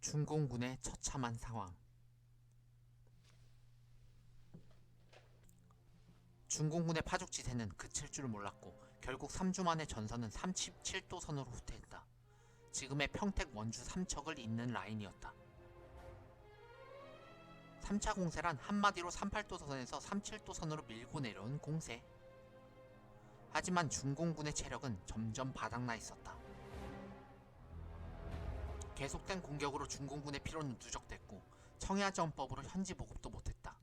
중공군의 처참한 상황. 중공군의 파죽지세는 그칠 줄 몰랐고 결국 3주 만에 전선은 37도선으로 후퇴했다. 지금의 평택 원주 삼척을 잇는 라인이었다. 3차 공세란 한마디로 38도선에서 37도선으로 밀고 내려온 공세. 하지만 중공군의 체력은 점점 바닥나 있었다. 계속된 공격으로 중공군의 피로는 누적됐고 청야전법으로 현지 보급도 못했다.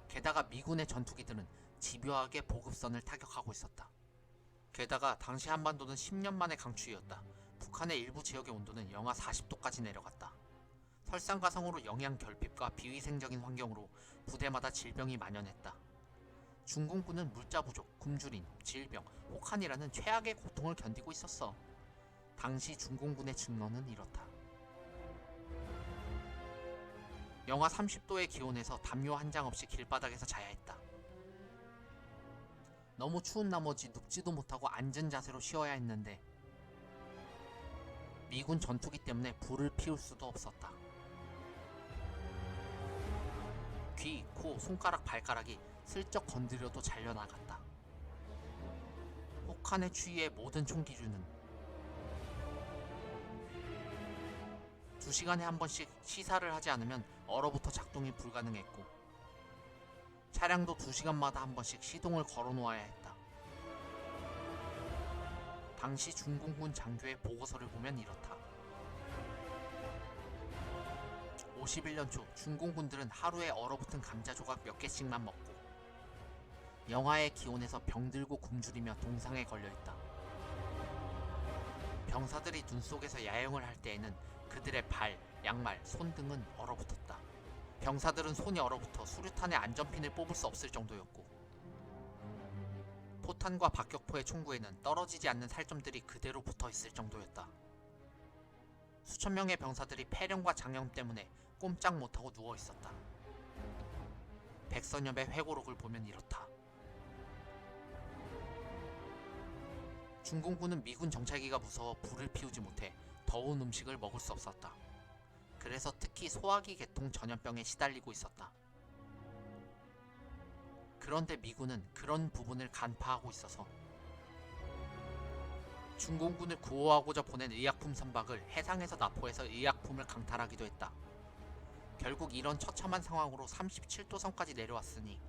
게다가 미군의 전투기들은 집요하게 보급선을 타격하고 있었다. 게다가 당시 한반도는 10년 만의 강추위였다. 북한의 일부 지역의 온도는 영하 40도까지 내려갔다. 설상가상으로 영양 결핍과 비위생적인 환경으로 부대마다 질병이 만연했다. 중공군은 물자 부족, 굶주림, 질병, 혹한이라는 최악의 고통을 견디고 있었어. 당시 중공군의 증언은 이렇다. 영하 30도의 기온에서 담요 한 장 없이 길바닥에서 자야 했다. 너무 추운 나머지 눕지도 못하고 앉은 자세로 쉬어야 했는데 미군 전투기 때문에 불을 피울 수도 없었다. 귀, 코, 손가락, 발가락이 슬쩍 건드려도 잘려나갔다. 혹한의 추위에 모든 총기류는 2시간에 한 번씩 시사를 하지 않으면 얼어붙어 작동이 불가능했고 차량도 2시간마다 한 번씩 시동을 걸어 놓아야 했다. 당시 중공군 장교의 보고서를 보면 이렇다. 51년 초 중공군들은 하루에 얼어붙은 감자 조각 몇 개씩만 먹고 영하의 기온에서 병들고 굶주리며 동상에 걸려있다. 병사들이 눈 속에서 야영을 할 때에는 그들의 발, 양말, 손 등은 얼어붙었다. 병사들은 손이 얼어붙어 수류탄의 안전핀을 뽑을 수 없을 정도였고 포탄과 박격포의 총구에는 떨어지지 않는 살점들이 그대로 붙어있을 정도였다. 수천 명의 병사들이 폐렴과 장염 때문에 꼼짝 못하고 누워있었다. 백선엽의 회고록을 보면 이렇다. 중공군은 미군 정찰기가 무서워 불을 피우지 못해 더운 음식을 먹을 수 없었다. 그래서 특히 소화기 계통 전염병에 시달리고 있었다. 그런데 미군은 그런 부분을 간파하고 있어서 중공군을 구호하고자 보낸 의약품 선박을 해상에서 납포해서 의약품을 강탈하기도 했다. 결국 이런 처참한 상황으로 37도선까지 내려왔으니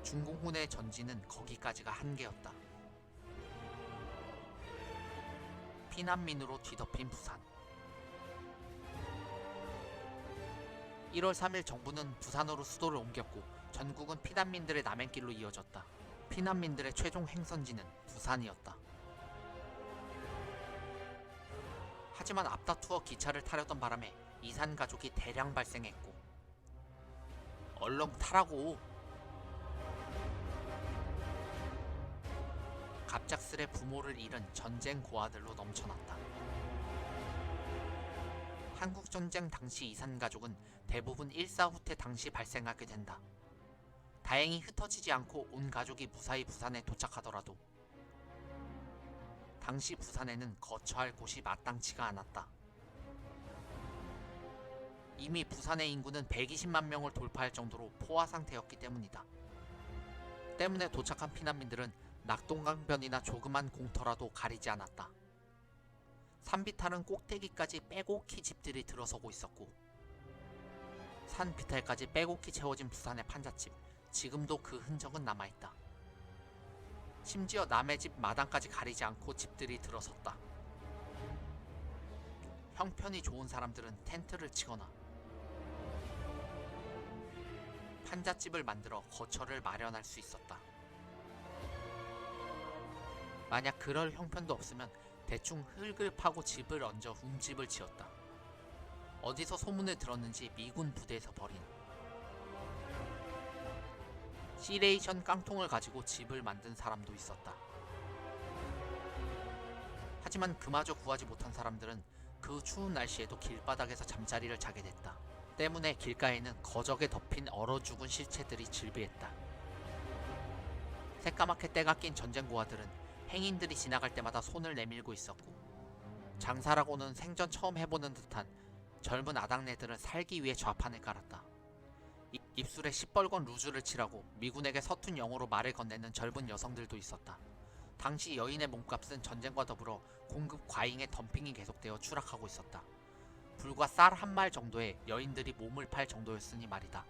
중공군의 전진은 거기까지가 한계였다. 피난민으로 뒤덮인 부산. 1월 3일 정부는 부산으로 수도를 옮겼고 전국은 피난민들의 남행길로 이어졌다. 피난민들의 최종 행선지는 부산이었다. 하지만 앞다투어 기차를 타려던 바람에 이산 가족이 대량 발생했고 얼렁 타라고! 갑작스레 부모를 잃은 전쟁 고아들로 넘쳐났다. 한국전쟁 당시 이산가족은 대부분 일사후퇴 당시 발생하게 된다. 다행히 흩어지지 않고 온 가족이 무사히 부산에 도착하더라도 당시 부산에는 거처할 곳이 마땅치가 않았다. 이미 부산의 인구는 120만 명을 돌파할 정도로 포화 상태였기 때문이다. 때문에 도착한 피난민들은 낙동강변이나 조그만 공터라도 가리지 않았다. 산비탈은 꼭대기까지 빼곡히 집들이 들어서고 있었고 산 비탈까지 빼곡히 채워진 부산의 판잣집, 지금도 그 흔적은 남아있다. 심지어 남의 집 마당까지 가리지 않고 집들이 들어섰다. 형편이 좋은 사람들은 텐트를 치거나 판잣집을 만들어 거처를 마련할 수 있었다. 만약 그럴 형편도 없으면 대충 흙을 파고 집을 얹어 움집을 지었다. 어디서 소문을 들었는지 미군 부대에서 벌인 시레이션 깡통을 가지고 집을 만든 사람도 있었다. 하지만 그마저 구하지 못한 사람들은 그 추운 날씨에도 길바닥에서 잠자리를 자게 됐다. 때문에 길가에는 거적에 덮인 얼어 죽은 실체들이 즐비했다. 새까맣게 때가 낀 전쟁 고아들은 행인들이 지나갈 때마다 손을 내밀고 있었고 장사라고는 생전 처음 해보는 듯한 젊은 아낙네들은 살기 위해 좌판을 깔았다. 입술에 시뻘건 루즈를 칠하고 미군에게 서툰 영어로 말을 건네는 젊은 여성들도 있었다. 당시 여인의 몸값은 전쟁과 더불어 공급 과잉의 덤핑이 계속되어 추락하고 있었다. 불과 쌀 한 말 정도에 여인들이 몸을 팔 정도였으니 말이다.